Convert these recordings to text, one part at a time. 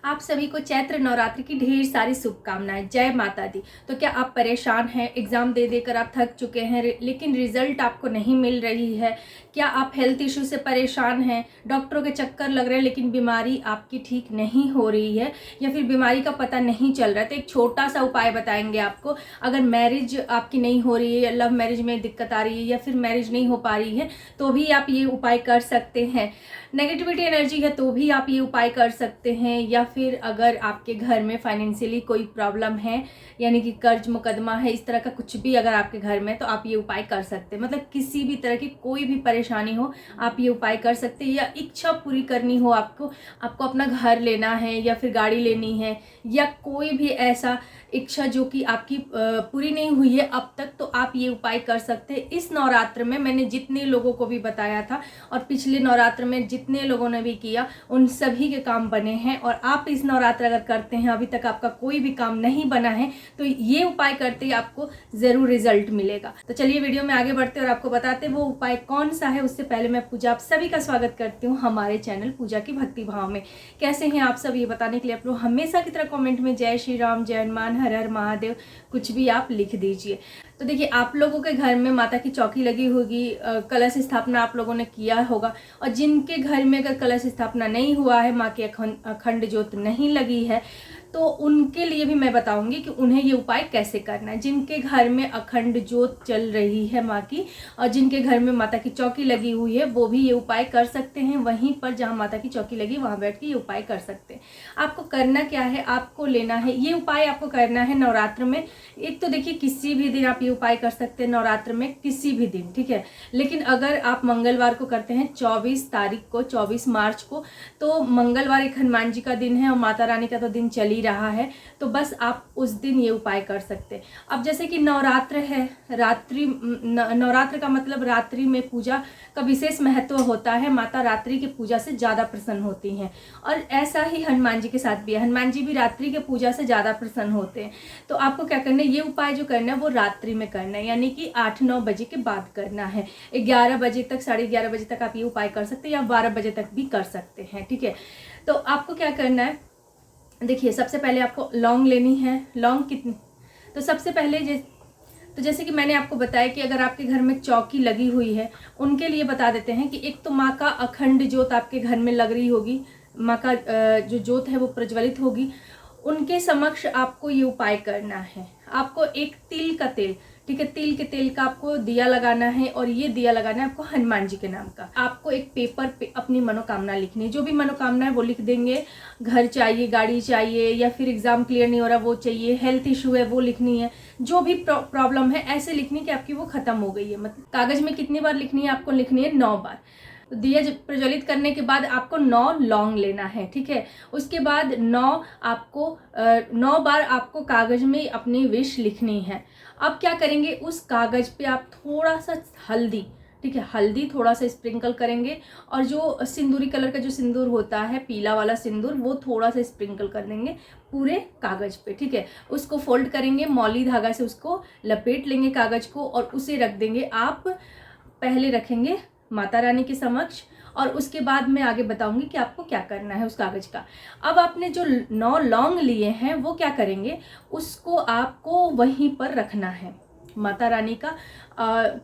आप सभी को चैत्र नवरात्रि की ढेर सारी शुभकामनाएं। जय माता दी। तो क्या आप परेशान हैं? एग्ज़ाम दे देकर आप थक चुके हैं लेकिन रिजल्ट आपको नहीं मिल रही है? क्या आप हेल्थ इशू से परेशान हैं? डॉक्टरों के चक्कर लग रहे हैं लेकिन बीमारी आपकी ठीक नहीं हो रही है, या फिर बीमारी का पता नहीं चल रहा है? तो एक छोटा सा उपाय बताएंगे आपको। अगर मैरिज आपकी नहीं हो रही है, लव मैरिज में दिक्कत आ रही है, या फिर मैरिज नहीं हो पा रही है, तो भी आप ये उपाय कर सकते हैं। नेगेटिविटी एनर्जी है तो भी आप ये उपाय कर सकते हैं। या फिर अगर आपके घर में फाइनेंशियली कोई प्रॉब्लम है, यानी कि कर्ज मुकदमा है, इस तरह का कुछ भी अगर आपके घर में, तो आप ये उपाय कर सकते हैं। मतलब किसी भी तरह की कोई भी परेशानी हो, आप ये उपाय कर सकते हैं। या इच्छा पूरी करनी हो आपको अपना घर लेना है, या फिर गाड़ी लेनी है, या कोई भी ऐसा इच्छा जो कि आपकी पूरी नहीं हुई है अब तक, तो आप ये उपाय कर सकते हैं। इस नवरात्र में मैंने जितने लोगों को भी बताया था और पिछले नवरात्र में जितने लोगों ने भी किया, उन सभी के काम बने हैं। और आप इस नवरात्र अगर करते हैं, अभी तक आपका कोई भी काम नहीं बना है, तो ये उपाय करते ही आपको ज़रूर रिजल्ट मिलेगा। तो चलिए वीडियो में आगे बढ़ते हैं और आपको बताते हैं वो उपाय कौन सा है। उससे पहले मैं पूजा आप सभी का स्वागत करती हूँ हमारे चैनल पूजा की भक्ति भाव में। कैसे हैं आप सब, ये बताने के लिए आप लोग हमेशा की तरह कॉमेंट में जय श्री राम, जय हनुमान, हर हर महादेव कुछ भी आप लिख दीजिए। तो देखिए, आप लोगों के घर में माता की चौकी लगी होगी, कलश स्थापना आप लोगों ने किया होगा। और जिनके घर में अगर कलश स्थापना नहीं हुआ है, माँ की अखंड ज्योत नहीं लगी है, तो उनके लिए भी मैं बताऊंगी कि उन्हें ये उपाय कैसे करना है। जिनके घर में अखंड ज्योत चल रही है माँ की, और जिनके घर में माता की चौकी लगी हुई है, वो भी ये उपाय कर सकते हैं। वहीं पर जहाँ माता की चौकी लगी वहाँ बैठ के ये उपाय कर सकते हैं। आपको करना क्या है, आपको लेना है ये उपाय, आपको करना है नवरात्र में। एक तो देखिए, किसी भी दिन आप ये उपाय कर सकते हैं नवरात्र में, किसी भी दिन, ठीक है। लेकिन अगर आप मंगलवार को करते हैं, 24 तारीख को, 24 मार्च को, तो मंगलवार एक हनुमान जी का दिन है और माता रानी का तो दिन चल ही रहा है, तो बस आप उस दिन ये उपाय कर सकते हैं। अब जैसे कि नवरात्र है, नवरात्र का मतलब रात्रि में पूजा का विशेष महत्व होता है। माता रात्रि की पूजा से ज़्यादा प्रसन्न होती हैं, और ऐसा ही हनुमान जी के साथ भी है। हनुमान जी भी रात्रि के पूजा से ज़्यादा प्रसन्न होते हैं। तो आपको क्या करना है, ये उपाय जो करना है वो रात्रि में करना है, यानी कि 8-9 बजे के बाद करना है। 11 बजे तक, 11:30 बजे तक आप ये उपाय कर सकते हैं, या 12 बजे तक भी कर सकते हैं, ठीक है। तो आपको क्या करना है, देखिए, सबसे पहले आपको लौंग लेनी है। लौंग कितनी, तो सबसे पहले जैसे कि मैंने आपको बताया कि अगर आपके घर में चौकी लगी हुई है, उनके लिए बता देते हैं कि एक तो माँ का अखंड ज्योत आपके घर में लग रही होगी, माँ का जो ज्योत है वो प्रज्वलित होगी। उनके समक्ष आपको ये उपाय करना है। आपको एक तिल का तेल, ठीक है, तिल के तेल का आपको दिया लगाना है, और ये दिया लगाना है आपको हनुमान जी के नाम का। आपको एक पेपर पे अपनी मनोकामना लिखनी है, जो भी मनोकामना है वो लिख देंगे। घर चाहिए, गाड़ी चाहिए, या फिर एग्जाम क्लियर नहीं हो रहा वो चाहिए, हेल्थ इशू है वो लिखनी है, जो भी प्रॉब्लम है ऐसे लिखनी कि आपकी वो खत्म हो गई है। मतलब कागज में कितनी बार लिखनी है, आपको लिखनी है 9 बार। तो दिया प्रज्वलित करने के बाद आपको 9 लौंग लेना है, ठीक है। उसके बाद 9 बार आपको कागज में अपनी विश लिखनी है। अब क्या करेंगे, उस कागज पे आप थोड़ा सा हल्दी, ठीक है, हल्दी थोड़ा सा स्प्रिंकल करेंगे, और जो सिंदूरी कलर का जो सिंदूर होता है, पीला वाला सिंदूर, वो थोड़ा सा स्प्रिंकल कर देंगे पूरे कागज पे, ठीक है। उसको फोल्ड करेंगे, मौली धागा से उसको लपेट लेंगे कागज को, और उसे रख देंगे। आप पहले रखेंगे माता रानी के समक्ष, और उसके बाद मैं आगे बताऊंगी कि आपको क्या करना है उस कागज का। अब आपने जो 9 लौंग लिए हैं वो क्या करेंगे, उसको आपको वहीं पर रखना है। माता रानी का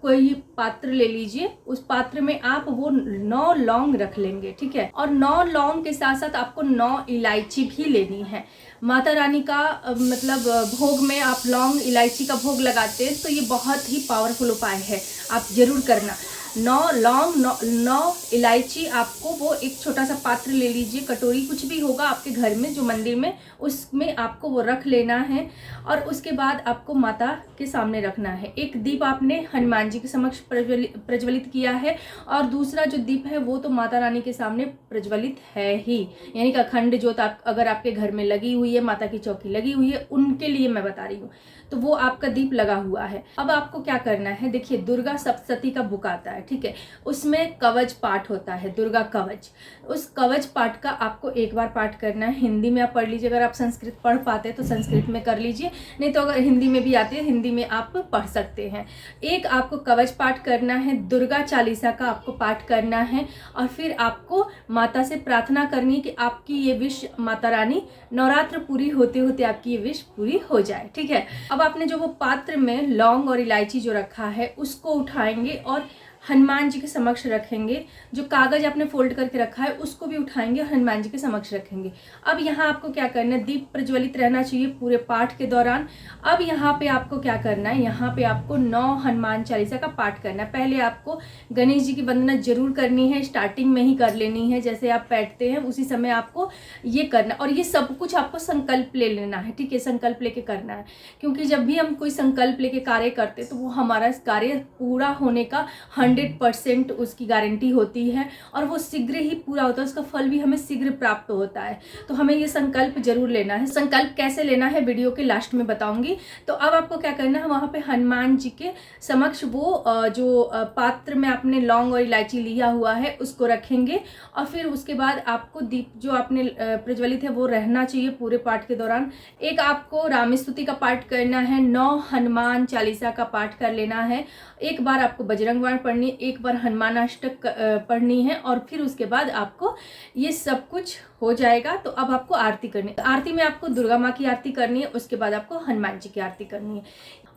कोई पात्र ले लीजिए, उस पात्र में आप वो 9 लौंग रख लेंगे, ठीक है। और 9 लौंग के साथ साथ आपको 9 इलायची भी लेनी है। माता रानी का मतलब भोग में आप लौंग इलायची का भोग लगाते हैं, तो ये बहुत ही पावरफुल उपाय है, आप जरूर करना। 9 लौंग, 9 इलायची, आपको वो एक छोटा सा पात्र ले लीजिए, कटोरी कुछ भी होगा आपके घर में जो मंदिर में, उसमें आपको वो रख लेना है। और उसके बाद आपको माता के सामने रखना है। एक दीप आपने हनुमान जी के समक्ष प्रज्वलित किया है, और दूसरा जो दीप है वो तो माता रानी के सामने प्रज्वलित है ही, यानी कि अखंड ज्योत अगर आपके घर में लगी हुई है, माता की चौकी लगी हुई है, उनके लिए मैं बता रही हूँ, तो वो आपका दीप लगा हुआ है। अब आपको क्या करना है, देखिए, दुर्गा सप्तशती का बुक आता है, ठीक है। उसमें कवच पाठ होता है, दुर्गा कवच। उस कवच पाठ का आपको एक बार पाठ करना है। हिंदी में आप पढ़ लीजिए, अगर आप संस्कृत पढ़ पाते हैं तो संस्कृत में कर लीजिए, नहीं तो अगर हिंदी में भी आती है हिंदी में आप पढ़ सकते हैं। एक आपको कवच पाठ करना है, दुर्गा चालीसा का आपको पाठ करना है, और फिर आपको माता से प्रार्थना करनी है कि आपकी ये विश माता रानी नवरात्र पूरी होते होते आपकी ये विश पूरी हो जाए, ठीक है। अब आपने जो वो पात्र में लौंग और इलायची जो रखा है उसको उठाएंगे और हनुमान जी के समक्ष रखेंगे। जो कागज आपने फोल्ड करके रखा है उसको भी उठाएंगे और हनुमान जी के समक्ष रखेंगे। अब यहाँ आपको क्या करना है, दीप प्रज्वलित रहना चाहिए पूरे पाठ के दौरान। अब यहाँ पे आपको क्या करना है, यहाँ पे आपको 9 हनुमान चालीसा का पाठ करना है। पहले आपको गणेश जी की वंदना जरूर करनी है, स्टार्टिंग में ही कर लेनी है, जैसे आप बैठते हैं उसी समय आपको ये करना। और ये सब कुछ आपको संकल्प ले लेना है, ठीक है, संकल्प लेके करना है। क्योंकि जब भी हम कोई संकल्प लेके कार्य करते तो वो हमारा कार्य पूरा होने का 100% उसकी गारंटी होती है, और वो शीघ्र ही पूरा होता है, उसका फल भी हमें शीघ्र प्राप्त होता है। तो हमें ये संकल्प जरूर लेना है। संकल्प कैसे लेना है वीडियो के लास्ट में बताऊंगी। तो अब आपको क्या करना है, वहाँ पे हनुमान जी के समक्ष वो जो पात्र में आपने लौंग और इलायची लिया हुआ है उसको रखेंगे, और फिर उसके बाद आपको दीप जो आपने प्रज्वलित है वो रहना चाहिए पूरे पाठ के दौरान। एक आपको राम स्तुति का पाठ करना है, 9 हनुमान चालीसा का पाठ कर लेना है, एक बार आपको बजरंग बाण पढ़नी, एक बार हनुमान अष्टक पढ़नी है, और फिर उसके बाद आपको ये सब कुछ हो जाएगा। तो अब आपको आरती करनी है। आरती में आपको दुर्गा माँ की आरती करनी है, उसके बाद आपको हनुमान जी की आरती करनी है।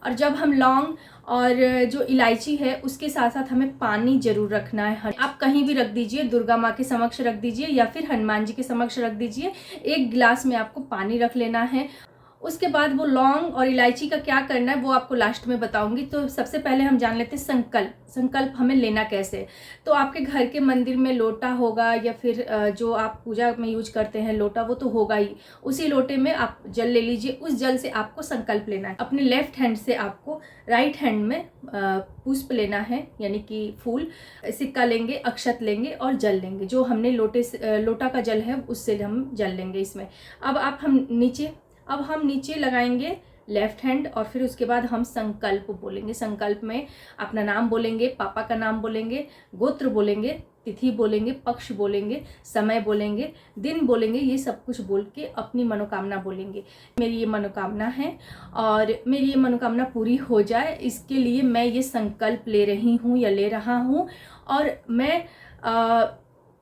और जब हम लौंग और जो इलायची है उसके साथ साथ हमें पानी जरूर रखना है। आप कहीं भी रख दीजिए, दुर्गा माँ के समक्ष रख दीजिए या फिर हनुमान जी के समक्ष रख दीजिए। एक गिलास में आपको पानी रख लेना है। उसके बाद वो लौंग और इलायची का क्या करना है वो आपको लास्ट में बताऊंगी। तो सबसे पहले हम जान लेते हैं संकल्प। संकल्प हमें लेना कैसे। तो आपके घर के मंदिर में लोटा होगा, या फिर जो आप पूजा में यूज करते हैं लोटा, वो तो होगा ही। उसी लोटे में आप जल ले लीजिए, उस जल से आपको संकल्प लेना है। अपने लेफ्ट हैंड से आपको राइट हैंड में पुष्प लेना है, यानी कि फूल, सिक्का लेंगे, अक्षत लेंगे और जल लेंगे। जो हमने लोटा का जल है उससे हम जल लेंगे इसमें। अब हम नीचे लगाएंगे लेफ्ट हैंड, और फिर उसके बाद हम संकल्प बोलेंगे। संकल्प में अपना नाम बोलेंगे, पापा का नाम बोलेंगे, गोत्र बोलेंगे, तिथि बोलेंगे, पक्ष बोलेंगे, समय बोलेंगे, दिन बोलेंगे। ये सब कुछ बोल के अपनी मनोकामना बोलेंगे। मेरी ये मनोकामना है और मेरी ये मनोकामना पूरी हो जाए, इसके लिए मैं ये संकल्प ले रही हूँ या ले रहा हूँ। और मैं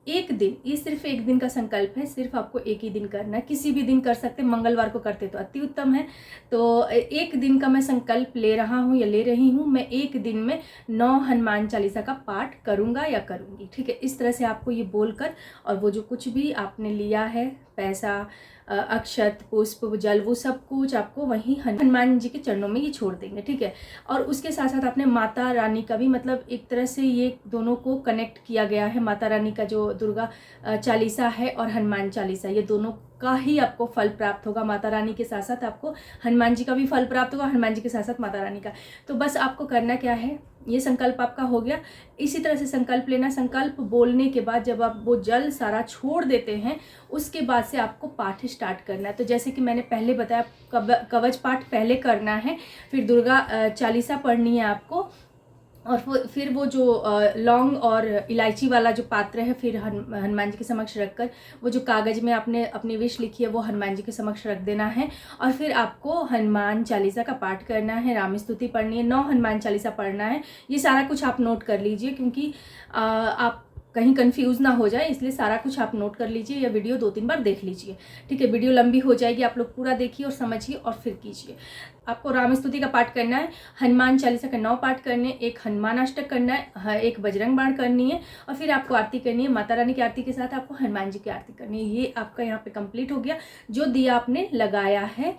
एक दिन, ये सिर्फ एक दिन का संकल्प है, सिर्फ आपको एक ही दिन करना है। किसी भी दिन कर सकते हैं, मंगलवार को करते तो अति उत्तम है। तो एक दिन का मैं संकल्प ले रहा हूँ या ले रही हूँ। मैं एक दिन में 9 हनुमान चालीसा का पाठ करूँगा या करूँगी, ठीक है। इस तरह से आपको ये बोलकर, और वो जो कुछ भी आपने लिया है, पैसा, अक्षत, पुष्प, जल, वो सब कुछ आपको वहीं हनुमान जी के चरणों में ये छोड़ देंगे, ठीक है। और उसके साथ साथ आपने माता रानी का भी, मतलब एक तरह से ये दोनों को कनेक्ट किया गया है। माता रानी का जो दुर्गा चालीसा है और हनुमान चालीसा, ये दोनों का ही आपको फल प्राप्त होगा। माता रानी के साथ साथ आपको हनुमान जी का भी फल प्राप्त होगा, हनुमान जी के साथ साथ माता रानी का। तो बस आपको करना क्या है, ये संकल्प आपका हो गया। इसी तरह से संकल्प लेना। संकल्प बोलने के बाद जब आप वो जल सारा छोड़ देते हैं, उसके बाद से आपको पाठ स्टार्ट करना है। तो जैसे कि मैंने पहले बताया, कवच पाठ पहले करना है, फिर दुर्गा चालीसा पढ़नी है आपको, और फिर वो जो लौंग और इलायची वाला जो पात्र है, फिर हनुमान जी के समक्ष रखकर वो जो कागज़ में आपने अपनी विश लिखी है वो हनुमान जी के समक्ष रख देना है। और फिर आपको हनुमान चालीसा का पाठ करना है, राम स्तुति पढ़नी है, 9 हनुमान चालीसा पढ़ना है। ये सारा कुछ आप नोट कर लीजिए, क्योंकि आप कहीं कंफ्यूज ना हो जाए, इसलिए सारा कुछ आप नोट कर लीजिए या वीडियो 2-3 बार देख लीजिए, ठीक है। वीडियो लंबी हो जाएगी, आप लोग पूरा देखिए और समझिए और फिर कीजिए। आपको राम स्तुति का पाठ करना है, हनुमान चालीसा का 9 पाठ करने, एक हनुमान अष्टक करना है, एक बजरंग बाण करनी है, और फिर आपको आरती करनी है। माता रानी की आरती के साथ आपको हनुमान जी की आरती करनी है। ये आपका यहाँ पे कंप्लीट हो गया। जो दिया आपने लगाया है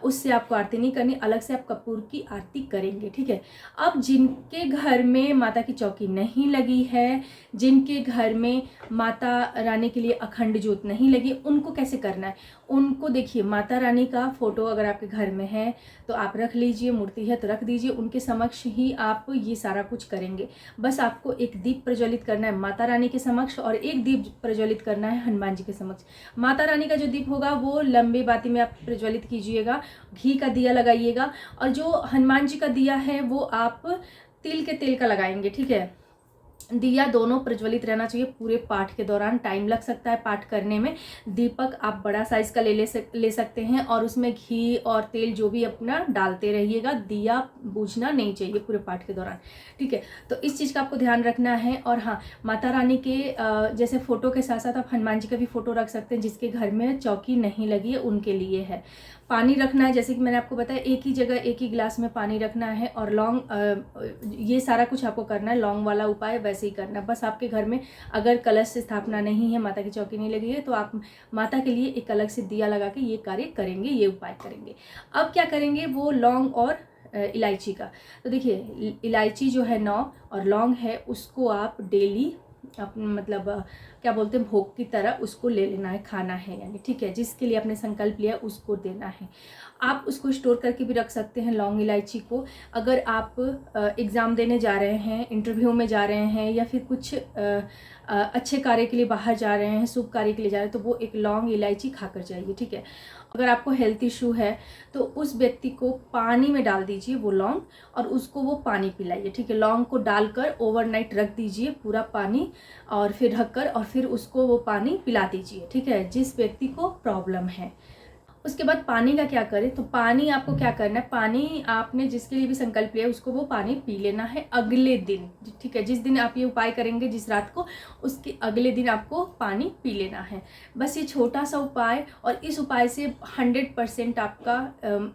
उससे आपको आरती नहीं करनी, अलग से आप कपूर की आरती करेंगे, ठीक है। अब जिनके घर में माता की चौकी नहीं लगी है, जिनके घर में माता रानी के लिए अखंड ज्योत नहीं लगी, उनको कैसे करना है। उनको देखिए, माता रानी का फोटो अगर आपके घर में है तो आप रख लीजिए, मूर्ति है तो रख दीजिए, उनके समक्ष ही आप ये सारा कुछ करेंगे। बस आपको एक दीप प्रज्वलित करना है माता रानी के समक्ष, और एक दीप प्रज्वलित करना है हनुमान जी के समक्ष। माता रानी का जो दीप होगा वो लंबे बाती में आप प्रज्वलित कीजिएगा, घी का दिया लगाइएगा, और जो हनुमान जी का दिया है वो आप तिल के तेल का लगाएंगे, ठीक है। दिया दोनों प्रज्वलित रहना चाहिए पूरे पाठ के दौरान। टाइम लग सकता है पाठ करने में। दीपक आप बड़ा साइज का ले सकते हैं और उसमें घी और तेल जो भी अपना डालते रहिएगा। दिया बुझना नहीं चाहिए पूरे पाठ के दौरान, ठीक है। तो इस चीज़ का आपको ध्यान रखना है। और हाँ, माता रानी के जैसे फ़ोटो के साथ साथ आप हनुमान जी का भी फ़ोटो रख सकते हैं। जिसके घर में चौकी नहीं लगी है उनके लिए है। पानी रखना है, जैसे कि मैंने आपको बताया, एक ही जगह एक ही गिलास में पानी रखना है। और लौंग, ये सारा कुछ आपको करना है। लौंग वाला उपाय वैसे ही करना है। बस आपके घर में अगर कलश स्थापना नहीं है, माता की चौकी नहीं लगी है, तो आप माता के लिए एक अलग से दिया लगा के ये कार्य करेंगे, ये उपाय करेंगे। अब क्या करेंगे, वो लौंग और इलायची का। तो देखिए, इलायची जो है 9 और लौंग है उसको आप डेली मतलब क्या बोलते हैं, भोग की तरह उसको ले लेना है, खाना है यानी, ठीक है। जिसके लिए आपने संकल्प लिया उसको देना है। आप उसको स्टोर करके भी रख सकते हैं लौंग इलायची को। अगर आप एग्ज़ाम देने जा रहे हैं, इंटरव्यू में जा रहे हैं, या फिर कुछ अच्छे कार्य के लिए बाहर जा रहे हैं, शुभ कार्य के लिए जा रहे हैं, तो वो एक लौंग इलायची खाकर जाइए, ठीक है। अगर आपको हेल्थ इशू है तो उस व्यक्ति को पानी में डाल दीजिए वो लौंग, और उसको वो पानी पिलाइए, ठीक है। लौंग को डालकर ओवरनाइट रख दीजिए पूरा पानी, और फिर ढककर, और फिर उसको वो पानी पिला दीजिए, ठीक है, जिस व्यक्ति को प्रॉब्लम है। उसके बाद पानी का क्या करें, तो पानी आपको क्या करना है, पानी आपने जिसके लिए भी संकल्प लिया उसको वो पानी पी लेना है अगले दिन, ठीक है। जिस दिन आप ये उपाय करेंगे, जिस रात को, उसके अगले दिन आपको पानी पी लेना है। बस ये छोटा सा उपाय, और इस उपाय से 100% आपका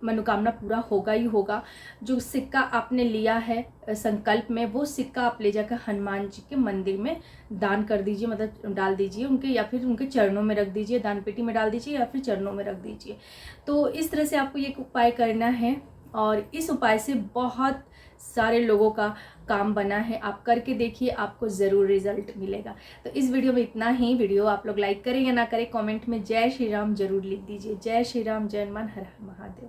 मनोकामना पूरा होगा ही होगा। जो सिक्का आपने लिया है संकल्प में, वो सिक्का आप ले जाकर हनुमान जी के मंदिर में दान कर दीजिए, मतलब डाल दीजिए उनके, या फिर उनके चरणों में रख दीजिए, दान पेटी में डाल दीजिए या फिर चरणों में रख दीजिए। तो इस तरह से आपको ये उपाय करना है, और इस उपाय से बहुत सारे लोगों का काम बना है। आप करके देखिए, आपको ज़रूर रिजल्ट मिलेगा। तो इस वीडियो में इतना ही। वीडियो आप लोग लाइक करें या ना करें, कमेंट में जय श्री राम जरूर लिख दीजिए। जय श्री राम, जय हनुमान, हर हर महादेव।